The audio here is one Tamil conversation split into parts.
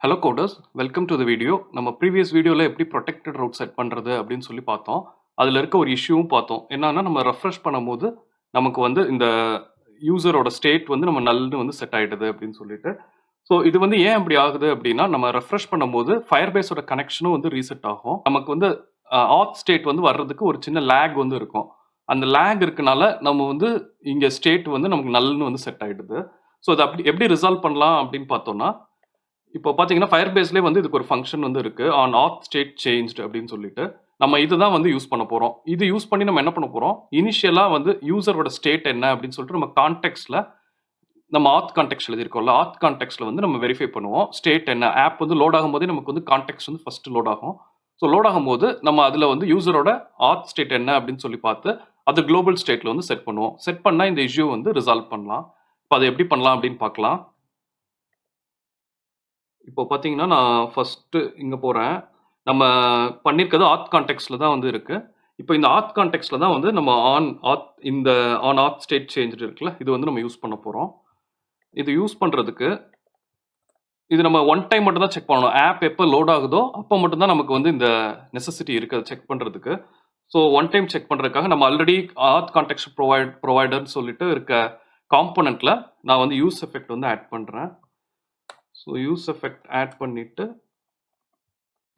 Hello coders, welcome to the video. நம்ம previous videoல எப்படி protected route set பண்றது அப்படின்னு சொல்லி பார்த்தோம். அதுல இருக்க ஒரு இஷ்யூவும் பார்த்தோம். என்னன்னா நம்ம refresh பண்ணும்போது நமக்கு வந்து இந்த யூசரோட ஸ்டேட் வந்து நம்ம நல்னு வந்து செட் ஆயிடுது அப்படின்னு சொல்லிட்டு. ஸோ இது வந்து ஏன் அப்படி ஆகுது அப்படின்னா நம்ம ரெஃப்ரெஷ் பண்ணும்போது ஃபயர்பேஸோட கனெக்ஷனும் வந்து ரீசெட் ஆகும். நமக்கு வந்து ஆத் ஸ்டேட் வந்து வர்றதுக்கு ஒரு சின்ன லேக் வந்து இருக்கும். அந்த லேக் இருக்கனால நம்ம வந்து இங்க ஸ்டேட் வந்து நமக்கு நல்னு வந்து செட் ஆயிடுது. ஸோ அதை அப்படி எப்படி ரிசால்வ் பண்ணலாம் அப்படின்னு பார்த்தோம்னா இப்போ பார்த்தீங்கன்னா ஃபயர்பேஸ்லேயே வந்து இதுக்கு ஒரு ஃபங்க்ஷன் வந்து இருக்கு ஆன் ஆத் ஸ்டேட் சேஞ்ச்டு அப்படின்னு சொல்லிட்டு நம்ம இதுதான் வந்து யூஸ் பண்ண போறோம். இது யூஸ் பண்ணி நம்ம என்ன பண்ண போறோம், இனிஷியலா வந்து யூசரோட ஸ்டேட் என்ன அப்படின்னு சொல்லிட்டு நம்ம கான்டெக்ட்ல நம்ம ஆத் கான்டெக்ட் எழுதியிருக்கோம்ல, ஆத் கான்டெக்ட்ல வந்து நம்ம வெரிஃபை பண்ணுவோம் ஸ்டேட் என்ன. ஆப் வந்து லோட் ஆகும்போதே நமக்கு வந்து கான்டெக்ட் வந்து ஃபர்ஸ்ட் லோட் ஆகும். ஸோ லோட் ஆகும்போது நம்ம அதில் வந்து யூசரோட ஆத் ஸ்டேட் என்ன அப்படின்னு சொல்லி பார்த்து அது குளோபல் ஸ்டேட்ல வந்து செட் பண்ணுவோம். செட் பண்ணா இந்த இஷ்யூ வந்து ரிசால்வ் பண்ணலாம். இப்போ அதை எப்படி பண்ணலாம் அப்படின்னு பார்க்கலாம். இப்போ பார்த்தீங்கன்னா நான் ஃபர்ஸ்ட் இங்க போறேன். நம்ம பண்ணியிருக்கிறது ஆத் கான்டெக்ட்ல தான் வந்து இருக்கு. இப்போ இந்த ஆத் கான்டெக்ட்ல தான் வந்து நம்ம ஆன் ஆத் ஸ்டேட் சேஞ்ச் இருக்குல்ல, இது வந்து நம்ம யூஸ் பண்ண போறோம். இது யூஸ் பண்றதுக்கு இது நம்ம ஒன் டைம் மட்டும் தான் செக் பண்ணணும். ஆப் எப்போ லோட் ஆகுதோ அப்போ மட்டும் தான் நமக்கு வந்து இந்த நெசசிட்டி இருக்கு செக் பண்றதுக்கு. ஸோ ஒன் டைம் செக் பண்றதுக்காக நம்ம ஆல்ரெடி ஆத் கான்டெக்ட் ப்ரொவைடர்னு சொல்லிட்டு இருக்க காம்போனன்ட்ல நான் வந்து யூஸ் எஃபெக்ட் வந்து ஆட் பண்றேன். ஸோ யூஸ் எஃபெக்ட் ஆட் பண்ணிட்டு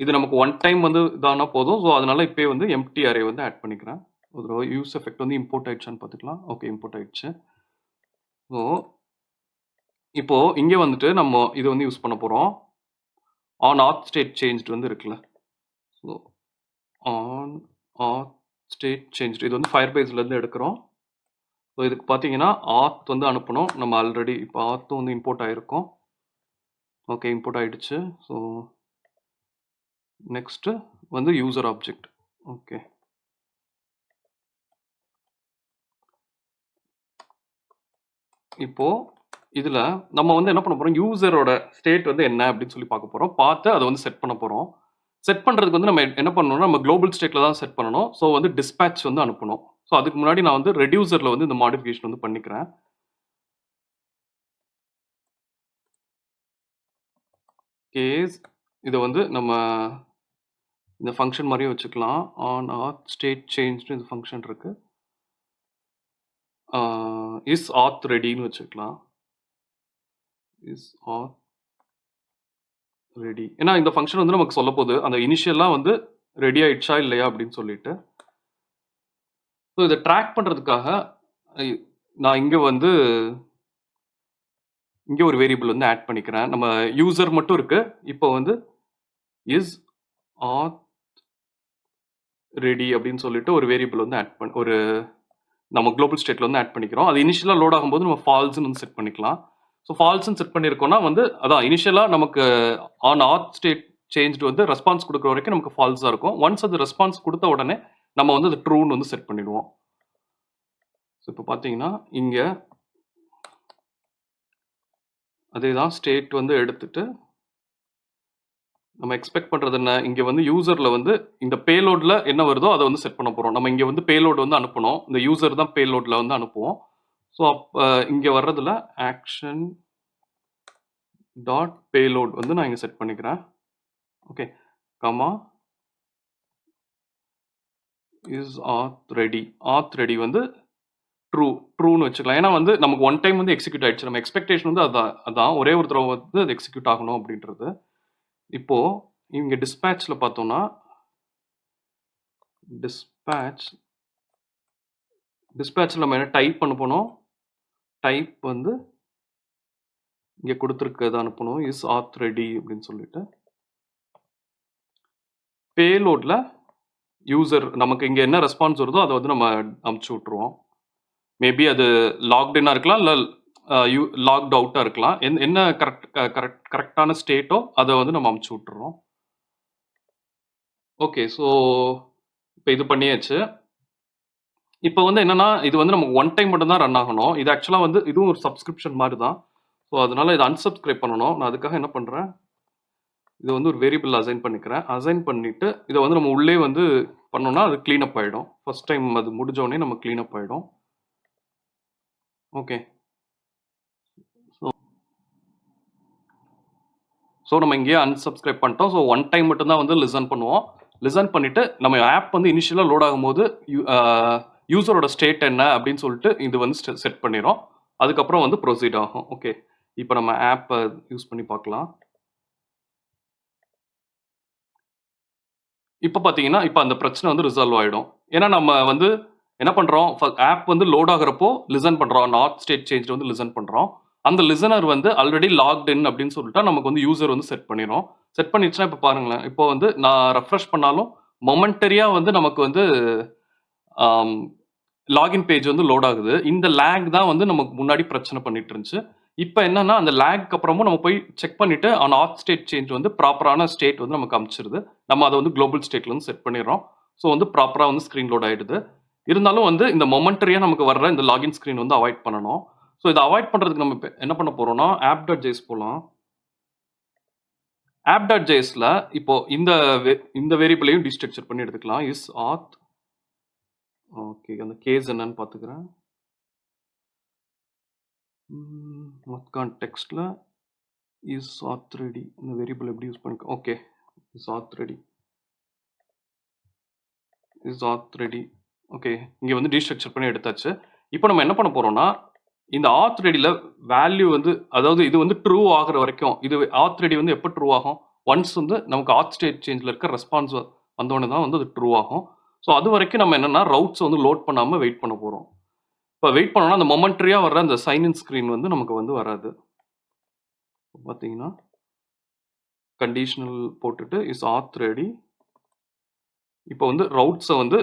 இது நமக்கு ஒன் டைம் வந்து இதானா போதும். ஸோ அதனால இப்போயே வந்து எம்டி அரே வந்து ஆட் பண்ணிக்கிறேன். ஒரு யூஸ் எஃபெக்ட் வந்து இம்போர்ட் ஆயிடுச்சான்னு பார்த்துக்கலாம். ஓகே, இம்போர்ட் ஆயிடுச்சு. ஸோ இப்போ இங்கே வந்துட்டு நம்ம இது வந்து யூஸ் பண்ண போகிறோம். ஆன் ஆத் ஸ்டேட் சேஞ்ச் வந்து இருக்குல்ல, ஸோ ஆன் ஆத் ஸ்டேட் சேஞ்ச் இது வந்து ஃபயர்பேஸ்லேருந்து எடுக்கிறோம். ஸோ இதுக்கு பார்த்தீங்கன்னா ஆத் வந்து அனுப்பணும். நம்ம ஆல்ரெடி இப்போ ஆத்தும் வந்து இம்போர்ட் ஆகிருக்கோம். ஓகே, இம்போர்ட் ஆகிடுச்சு. ஸோ நெக்ஸ்ட்டு வந்து யூசர் ஆப்ஜெக்ட். ஓகே, இப்போ இதுல நம்ம வந்து என்ன பண்ண போறோம், யூசரோட ஸ்டேட் வந்து என்ன அப்படின்னு சொல்லி பார்க்க போறோம். பார்த்து அதை வந்து செட் பண்ண போறோம். செட் பண்றதுக்கு வந்து நம்ம என்ன பண்ணணும்னா நம்ம குளோபல் ஸ்டேட்ல தான் செட் பண்ணணும். ஸோ வந்து டிஸ்பேட்ச் வந்து அனுப்பணும். ஸோ அதுக்கு முன்னாடி நான் வந்து ரெடியூசர்ல வந்து இந்த மாடிஃபிகேஷன் வந்து பண்ணிக்கிறேன். கேஸ் இதை வந்து நம்ம இந்த ஃபங்க்ஷன் மாதிரியே வச்சுக்கலாம். ஆன் ஆத் ஸ்டேட் சேஞ்ச் இந்த ஃபங்க்ஷன் இருக்கு. இஸ் ஆத் ரெடின்னு வச்சுக்கலாம். இஸ் ஆத் ரெடி. ஏன்னா இந்த ஃபங்க்ஷன் வந்து நமக்கு சொல்ல போகுது அந்த இனிஷியலாக வந்து ரெடி ஆயிடுச்சா இல்லையா அப்படின்னு சொல்லிட்டு. ஸோ இதை ட்ராக் பண்ணுறதுக்காக நான் இங்கே வந்து இங்கே ஒரு வேரியபிள் வந்து ஆட் பண்ணிக்கிறேன். நம்ம யூசர் மட்டும் இருக்கு. இப்போ வந்து இஸ் ஆத் ரெடி அப்படின்னு சொல்லிட்டு ஒரு வேரியபிள் வந்து ஒரு நம்ம குளோபல் ஸ்டேட்ல வந்து ஆட் பண்ணிக்கிறோம். அது இனிஷியலாக லோட் ஆகும்போது நம்ம ஃபால்ஸ்ன்னு வந்து செட் பண்ணிக்கலாம். ஸோ ஃபால்ஸ்ன்னு செட் பண்ணியிருக்கோம்னா வந்து அதான் இனிஷியலாக நமக்கு ஆன் ஆத் ஸ்டேட் சேஞ்ச் வந்து ரெஸ்பான்ஸ் கொடுக்குற வரைக்கும் நமக்கு ஃபால்ஸாக இருக்கும். ஒன்ஸ் அது ரெஸ்பான்ஸ் கொடுத்த உடனே நம்ம வந்து அது ட்ரூன்னு வந்து செட் பண்ணிடுவோம். ஸோ இப்போ பார்த்தீங்கன்னா இங்கே அதே தான் ஸ்டேட் வந்து எடுத்துட்டு நம்ம எக்ஸ்பெக்ட் பண்ணுறது என்ன, இங்கே வந்து யூசரில் வந்து இந்த பேலோடில் என்ன வருதோ அதை வந்து செட் பண்ண போகிறோம். நம்ம இங்கே வந்து பேலோடு வந்து அனுப்பணும். இந்த யூசர் தான் பேலோடில் வந்து அனுப்புவோம். ஸோ அப்போ இங்கே வர்றதுல ஆக்ஷன் டாட் பேலோட் வந்து நான் இங்கே செட் பண்ணிக்கிறேன். ஓகே, கமா இஸ் ஆத் ரெடி. ஆத் ரெடி வந்து ட்ரூன்னு வச்சுக்கலாம். ஏன்னா வந்து நமக்கு ஒன் டைம் வந்து எக்ஸிக்யூட் ஆயிடுச்சு. நம்ம எக்ஸ்பெக்டேஷன் வந்து அதான் ஒரே ஒரு தடவை வந்து அது எக்ஸிக்யூட் ஆகணும் அப்படின்றது. இப்போ இங்கே டிஸ்பேட்சில் பார்த்தோம்னா டிஸ்பேட்சில் நம்ம என்ன டைப் பண்ண போனோம், டைப் வந்து இங்கே கொடுத்துருக்கிறது அனுப்பணும் இஸ் ஆத் ரெடி அப்படின்னு சொல்லிட்டு. பேலோடில் யூசர் நமக்கு இங்கே என்ன ரெஸ்பான்ஸ் வருதோ அதை வந்து நம்ம அமுச்சு விட்ருவோம். மேபி அது லாக்டின்னாக இருக்கலாம், இல்லை லாக்ட் அவுட்டாக இருக்கலாம். என்ன கரெக்டான ஸ்டேட்டோ அதை வந்து நம்ம அமுச்சு விட்டுறோம். ஓகே, ஸோ இப்போ இது பண்ணியாச்சு. இப்போ வந்து என்னன்னா இது வந்து நமக்கு ஒன் டைம் மட்டும் தான் ரன் ஆகணும். இது ஆக்சுவலாக வந்து இதுவும் ஒரு சப்ஸ்கிரிப்ஷன் மாதிரி தான். ஸோ அதனால இதை அன்சப்ஸ்கிரைப் பண்ணணும். நான் அதுக்காக என்ன பண்ணுறேன், இது வந்து ஒரு வேரியபிள் அசைன் பண்ணிக்கிறேன். அசைன் பண்ணிட்டு இதை வந்து நம்ம உள்ளே வந்து பண்ணோம்னா அது க்ளீன் அப் ஆகிடும். ஃபர்ஸ்ட் டைம் அது முடிஞ்சோடனே நம்ம க்ளீன் அப் ஆகிடும். ஓகே, ஸோ நம்ம இங்கேயே unsubscribe பண்ணிட்டோம். ஸோ ஒன் டைம் மட்டும்தான் வந்து லிசன் பண்ணுவோம். லிசன் பண்ணிட்டு நம்ம ஆப் வந்து இனிஷியலாக லோட் ஆகும்போது யூசரோட ஸ்டேட் என்ன அப்படின்னு சொல்லிட்டு இது வந்து செட் பண்ணிடும். அதுக்கப்புறம் வந்து ப்ரொசீட் ஆகும். ஓகே, இப்போ நம்ம ஆப்பை யூஸ் பண்ணி பார்க்கலாம். இப்போ பார்த்தீங்கன்னா இப்போ அந்த பிரச்சனை வந்து ரிசால்வ் ஆகிடும். ஏன்னா நம்ம வந்து என்ன பண்ணுறோம், ஆப் வந்து லோட் ஆகிறப்போ லிசன் பண்ணுறோம், நாட் ஸ்டேட் சேஞ்ச் வந்து லிசன் பண்ணுறோம். அந்த லிசனர் வந்து ஆல்ரெடி லாக்ட் இன் அப்படின்னு சொல்லிட்டா நமக்கு வந்து யூசர் வந்து செட் பண்ணிடும். செட் பண்ணிடுச்சுன்னா இப்போ பாருங்களேன், இப்போ வந்து நான் ரெஃப்ரெஷ் பண்ணாலும் மொமெண்டரியாக வந்து நமக்கு வந்து லாகின் பேஜ் வந்து லோட் ஆகுது. இந்த லேக் தான் வந்து நமக்கு முன்னாடி பிரச்சனை பண்ணிட்டு இருந்துச்சு. இப்போ என்னன்னா அந்த லேக் அப்புறமும் நம்ம போய் செக் பண்ணிட்டு ஆன் ஆத் ஸ்டேட் சேஞ்ச் வந்து ப்ராப்பரான ஸ்டேட் வந்து நமக்கு அமைச்சிருது. நம்ம அதை வந்து குளோபல் ஸ்டேட்ல வந்து செட் பண்ணிடுறோம். ஸோ வந்து ப்ராப்பராக வந்து ஸ்க்ரீன் லோட் ஆயிடுது. இருந்தாலும் வந்து இந்த மொமெண்டரியாக நமக்கு வர்ற இந்த லாகின் ஸ்க்ரீன் வந்து அவாய்ட் பண்ணணும். ஸோ இதை அவாய்ட் பண்ணுறதுக்கு நம்ம என்ன பண்ண போறோம்னா app.js போகலாம். app.jsல இப்போ இந்த வேரியபிளையும் டீஸ்ட்ரக்சர் பண்ணி எடுத்துக்கலாம். இஸ் ஆத். ஓகே, அந்த கேஸ் என்னன்னு பார்த்துக்கிறேன். கான்டெக்ஸ்ட்ல இஸ் authReady இந்த வேரியபிள் எப்படி யூஸ் பண்ணிக்க. Okay, is authReady is authReady. Okay, இங்கே வந்து டீஸ்ட்ரக்சர் பண்ணி எடுத்தாச்சு. இப்போ நம்ம என்ன பண்ண போறோம்னா இந்த authReadyல வேல்யூ வந்து அதாவது இது வந்து ட்ரூ ஆகிற வரைக்கும் இது authReady வந்து எப்போ ட்ரூ ஆகும், ஒன்ஸ் வந்து நமக்கு auth ஸ்டேட் சேஞ்சில் இருக்க ரெஸ்பான்ஸ் வந்தோடனே தான் வந்து அது ட்ரூ ஆகும். ஸோ அது வரைக்கும் நம்ம என்னன்னா ரவுட்ஸ் வந்து லோட் பண்ணாமல் வெயிட் பண்ண போகிறோம். இப்போ வெயிட் பண்ணோம்னா அந்த மொமெண்ட்ரியாக வர்ற அந்த சைன்இன் ஸ்க்ரீன் வந்து நமக்கு வந்து வராது. பார்த்தீங்கன்னா கண்டிஷனல் போட்டுட்டு இஸ் authReady. இப்போ வந்து ரவுட்ஸை வந்து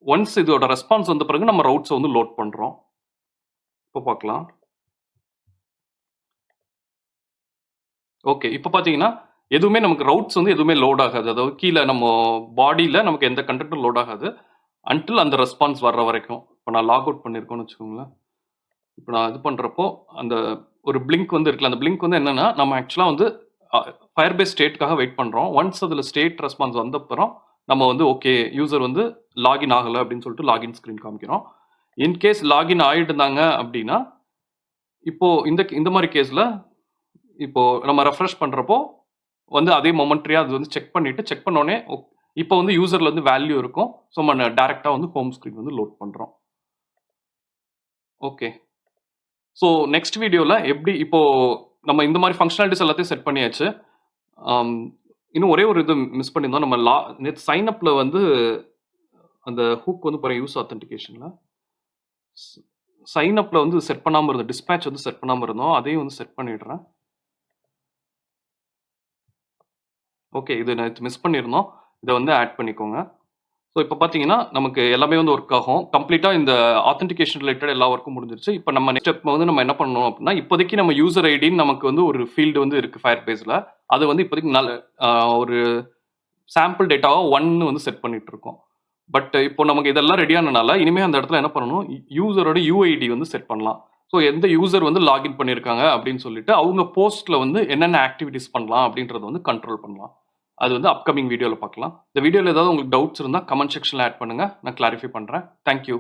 ஒன்ஸ் இதோட ரெஸ்பான்ஸ் வந்த பிறகு நம்ம ரவுட்ஸை வந்து லோட் பண்ணுறோம். இப்போ பார்க்கலாம். ஓகே, இப்போ பார்த்தீங்கன்னா எதுவுமே நமக்கு ரவுட்ஸ் வந்து எதுவுமே லோட் ஆகாது. அதாவது கீழே நம்ம பாடியில் நமக்கு எந்த கண்டென்ட்டும் லோட் ஆகாது அன்டில் அந்த ரெஸ்பான்ஸ் வர்ற வரைக்கும். இப்போ நான் லாக் அவுட் பண்ணியிருக்கோன்னு வச்சுக்கோங்களேன். இப்போ நான் இது பண்ணுறப்போ அந்த ஒரு பிளிங்க் வந்து இருக்குல்ல, அந்த பிளிங்க் வந்து என்னன்னா நம்ம ஆக்சுவலாக வந்து Firebase ஸ்டேட்காக வெயிட் பண்ணுறோம். ஒன்ஸ் அதில் ஸ்டேட் ரெஸ்பான்ஸ் வந்தப்புறம் நம்ம வந்து ஓகே யூசர் வந்து லாகின் ஆகலை அப்படின்னு சொல்லிட்டு லாகின் ஸ்க்ரீன் காமிக்கிறோம். இன்கேஸ் லாகின் ஆகிட்டுருந்தாங்க அப்படின்னா இப்போ இந்த மாதிரி கேஸில் இப்போ நம்ம ரெஃப்ரெஷ் பண்ணுறப்போ வந்து அதே மொமெண்ட்ரியாக அது வந்து செக் பண்ணோடனே இப்போ வந்து யூசரில் வந்து வேல்யூ இருக்கும். ஸோ நம்ம டேரெக்டாக வந்து ஹோம் ஸ்க்ரீன் வந்து லோட் பண்ணுறோம். ஓகே, ஸோ நெக்ஸ்ட் வீடியோவில் எப்படி இப்போ நம்ம இந்த மாதிரி ஃபங்க்ஷனாலிட்டிஸ் எல்லாத்தையும் செட் பண்ணியாச்சு. இன்னும் ஒரே ஒரு இது மிஸ் பண்ணியிருந்தோம். நம்ம நேற்று சைன்அப்பில் வந்து அந்த ஹூக் வந்து போகிற யூஸ் ஆத்தென்டிகேஷனில் சைன்அப்பில் வந்து செட் பண்ணாமல் இருந்தோம், டிஸ்பேட்ச் வந்து செட் பண்ணாமல் இருந்தோம். அதையும் வந்து செட் பண்ணிடுறேன். ஓகே, இது நேற்று மிஸ் பண்ணியிருந்தோம், இதை வந்து ஆட் பண்ணிக்கோங்க. ஸோ இப்போ பார்த்தீங்கன்னா நமக்கு எல்லாமே வந்து ஒர்க் ஆகும். கம்ப்ளீட்டாக இந்த ஆத்தென்டிகேஷன் ரிலேட்டட் எல்லா ஒர்க்கும் முடிஞ்சிருச்சு. இப்போ நம்ம நெக்ஸ்ட் ஸ்டெப் வந்து நம்ம என்ன பண்ணணும் அப்படின்னா இப்போதைக்கு நம்ம யூசர் ஐடின்னு நமக்கு வந்து ஒரு ஃபீல்டு வந்து இருக்குது Firebaseல. அது வந்து இப்போதைக்கு ஒரு சாம்பிள் டேட்டாவாக 1 வந்து செட் பண்ணிட்டு இருக்கோம். பட் இப்போ நமக்கு இதெல்லாம் ரெடியானனால இனிமேல் அந்த இடத்துல என்ன பண்ணணும், யூசரோட யூஐடி வந்து செட் பண்ணலாம். ஸோ எந்த யூசர் வந்து லாகின் பண்ணியிருக்காங்க அப்படின்னு சொல்லிட்டு அவங்க போஸ்ட்டில் வந்து என்னென்ன ஆக்டிவிட்டிஸ் பண்ணலாம் அப்படின்றத வந்து கண்ட்ரோல் பண்ணலாம். அது வந்து அப்கமிங் வீடியோவில் பார்க்கலாம். இந்த வீடியோவில் ஏதாவது உங்களுக்கு டவுட்ஸ் இருந்தால் கமெண்ட் செக்ஷனில் ஆட் பண்ணுங்கள், நான் கிளாரிஃபை பண்ணுறேன். தேங்க்யூ.